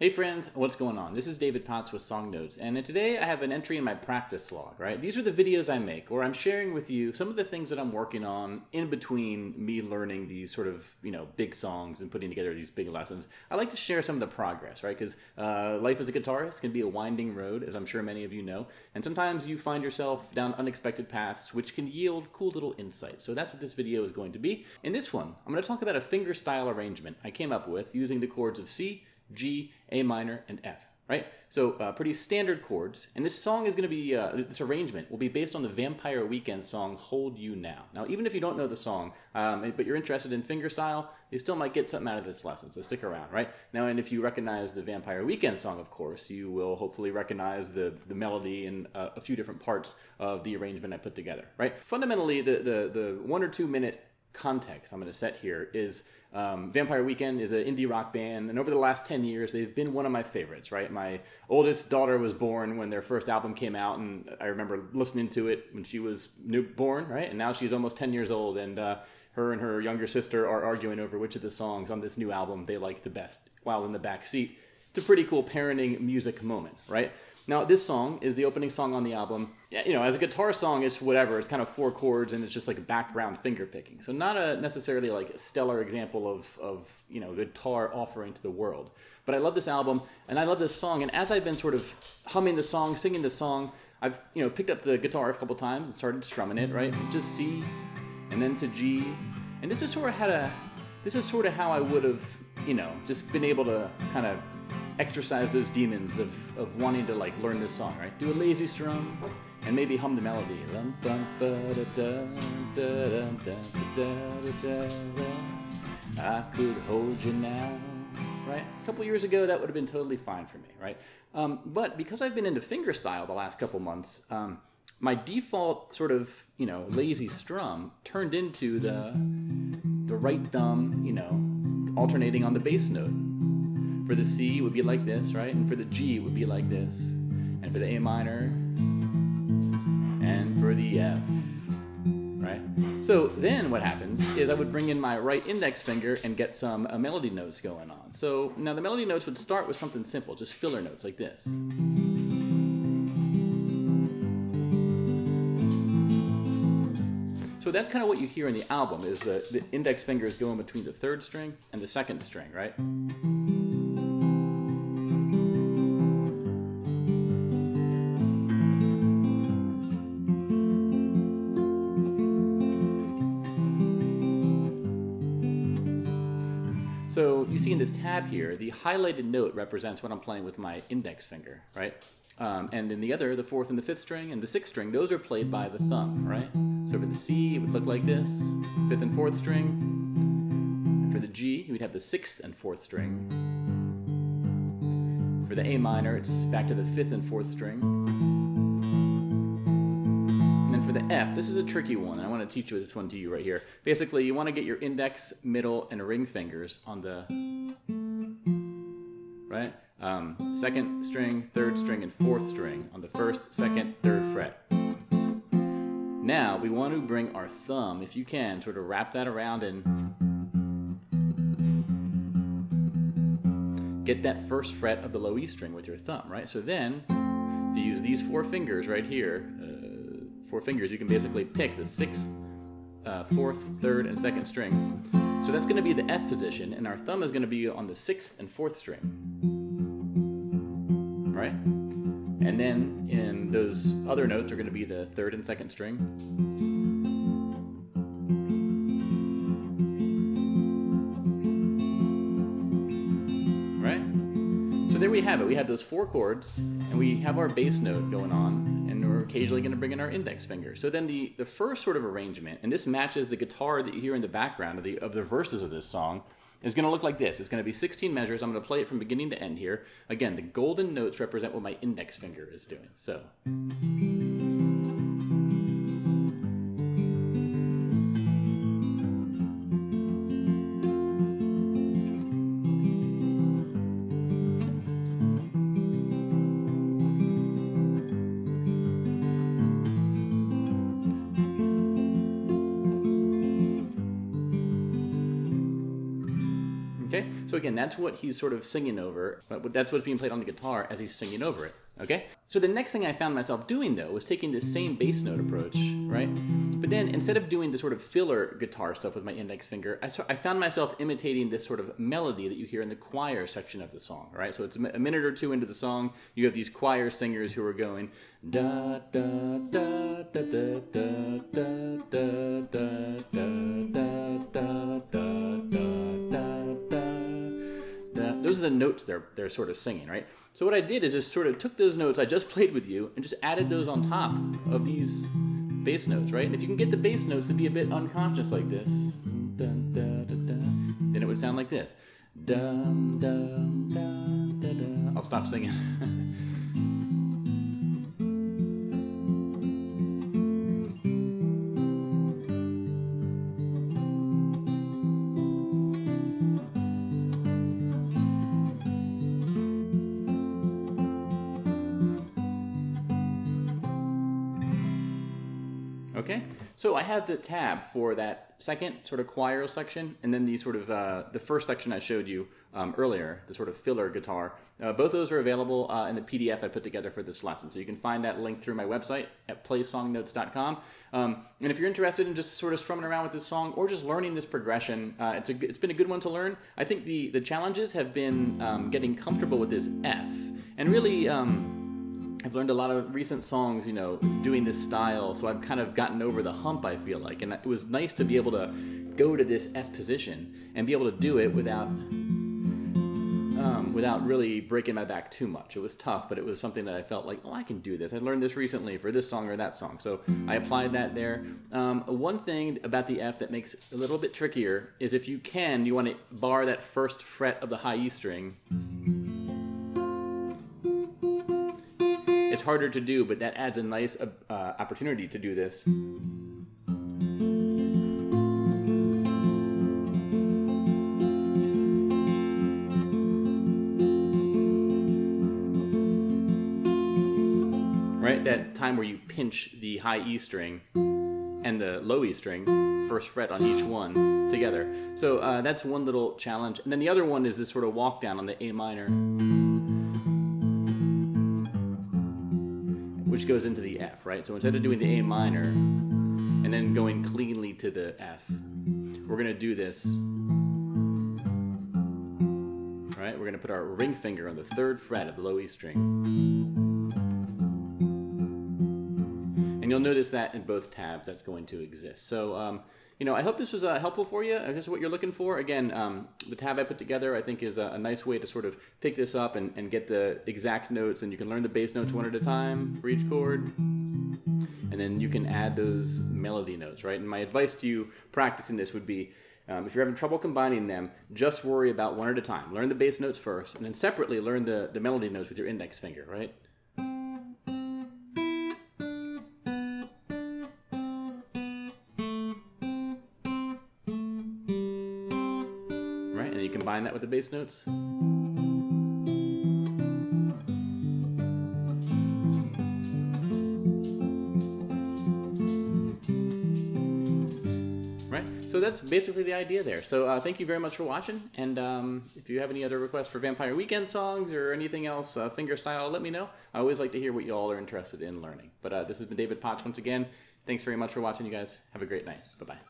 Hey friends, what's going on? This is David Potts with Song Notes, and today I have an entry in my practice log, right? These are the videos I make, where I'm sharing with you some of the things that I'm working on in between me learning these sort of, big songs and putting together these big lessons. I like to share some of the progress, right? Because life as a guitarist can be a winding road, as I'm sure many of you know, and sometimes you find yourself down unexpected paths, which can yield cool little insights. So that's what this video is going to be. In this one, I'm going to talk about a fingerstyle arrangement I came up with using the chords of C, G, A minor, and F, right? So pretty standard chords. And this song is going to be, this arrangement will be based on the Vampire Weekend song, Hold You Now. Now, even if you don't know the song, but you're interested in fingerstyle, you still might get something out of this lesson, so stick around, right? Now, and if you recognize the Vampire Weekend song, of course, you will hopefully recognize the melody and a few different parts of the arrangement I put together, right? Fundamentally, the 1 or 2 minute context I'm going to set here is Vampire Weekend is an indie rock band, and over the last 10 years they've been one of my favorites, right? My oldest daughter was born when their first album came out, and I remember listening to it when she was newborn, right? And now she's almost 10 years old, and her and her younger sister are arguing over which of the songs on this new album they like the best while in the back seat. It's a pretty cool parenting music moment, right? Now, this song is the opening song on the album. As a guitar song, it's whatever. It's kind of 4 chords, and it's just like background finger picking. So not a necessarily like a stellar example of guitar offering to the world. But I love this album, and I love this song. And as I've been sort of humming the song, singing the song, I've picked up the guitar a couple times and started strumming it, right? Just C, and then to G. And this is sort of how I would have, just been able to kind of exercise those demons of wanting to like learn this song, right? Do a lazy strum and maybe hum the melody. I could hold you now, right? A couple years ago that would have been totally fine for me, right? But because I've been into fingerstyle the last couple months, my default sort of lazy strum turned into the right thumb, alternating on the bass note. For the C, it would be like this, right? And for the G, it would be like this. And for the A minor, and for the F, right? So then what happens is I would bring in my right index finger and get some melody notes going on. So now the melody notes would start with something simple, just filler notes like this. So that's kind of what you hear in the album, is the index finger is going between the 3rd string and the 2nd string, right? So you see in this tab here, the highlighted note represents what I'm playing with my index finger, right? And then the 4th and the 5th string and the 6th string, those are played by the thumb, right? So for the C, it would look like this, 5th and 4th string. And for the G, you would have the 6th and 4th string. For the A minor, it's back to the 5th and 4th string. And then for the F, this is a tricky one, and I want to teach this one to you right here. Basically, you want to get your index, middle, and ring fingers on the, right? 2nd string, 3rd string, and 4th string on the 1st, 2nd, 3rd fret. Now, we want to bring our thumb, if you can, sort of wrap that around and get that 1st fret of the low E string with your thumb, right? So then, if you use these 4 fingers right here, 4 fingers, you can basically pick the 6th, 4th, 3rd, and 2nd string. So that's going to be the F position, and our thumb is going to be on the 6th and 4th string, right? And then in those other notes are going to be the 3rd and 2nd string. Right? So there we have it. We have those 4 chords, and we have our bass note going on, and we're occasionally going to bring in our index finger. So then the first sort of arrangement, and this matches the guitar that you hear in the background of the verses of this song, is going to look like this. It's going to be 16 measures. I'm going to play it from beginning to end here. Again, the golden notes represent what my index finger is doing. So. Okay, so again, that's what he's sort of singing over, but that's what's being played on the guitar as he's singing over it, okay? So the next thing I found myself doing, though, was taking this same bass note approach, right? But then instead of doing the sort of filler guitar stuff with my index finger, I found myself imitating this sort of melody that you hear in the choir section of the song, right? So it's a minute or two into the song, you have these choir singers who are going da da da da da da da da da da da da da. Those are the notes they're sort of singing, right? So what I did is just sort of took those notes I just played with you and just added those on top of these bass notes, right? And if you can get the bass notes to be a bit unconscious like this, dun, dun, dun, dun, then it would sound like this. Dun, dun, dun, dun, dun. I'll stop singing. Okay, so I have the tab for that second sort of choir section, and then the sort of the first section I showed you earlier, the sort of filler guitar. Both those are available in the PDF I put together for this lesson, so you can find that link through my website at playsongnotes.com. And if you're interested in just sort of strumming around with this song or just learning this progression, it's been a good one to learn. I think the challenges have been getting comfortable with this F, and really. I've learned a lot of recent songs, you know, doing this style, so I've kind of gotten over the hump, I feel like. And it was nice to be able to go to this F position and be able to do it without really breaking my back too much. It was tough, but it was something that I felt like, oh, I can do this. I learned this recently for this song or that song, so I applied that there. One thing about the F that makes it a little bit trickier is if you want to bar that first fret of the high E string. It's harder to do, but that adds a nice opportunity to do this. Right? That time where you pinch the high E string and the low E string, first fret on each one together. So that's one little challenge. And then the other one is this sort of walk down on the A minor, which goes into the F, right? So instead of doing the A minor and then going cleanly to the F, we're gonna do this, right? We're gonna put our ring finger on the third fret of the low E string. And you'll notice that in both tabs that's going to exist. So, you know, I hope this was helpful for you. If this is what you're looking for. Again, the tab I put together I think is a nice way to sort of pick this up and get the exact notes, and you can learn the bass notes one at a time for each chord. And then you can add those melody notes, right? And my advice to you practicing this would be, if you're having trouble combining them, just worry about one at a time. Learn the bass notes first, and then separately learn the melody notes with your index finger, right? Right, and you combine that with the bass notes. Right, so that's basically the idea there. So thank you very much for watching, and if you have any other requests for Vampire Weekend songs or anything else, fingerstyle, let me know. I always like to hear what you all are interested in learning. But this has been David Potts once again. Thanks very much for watching, you guys. Have a great night. Bye-bye.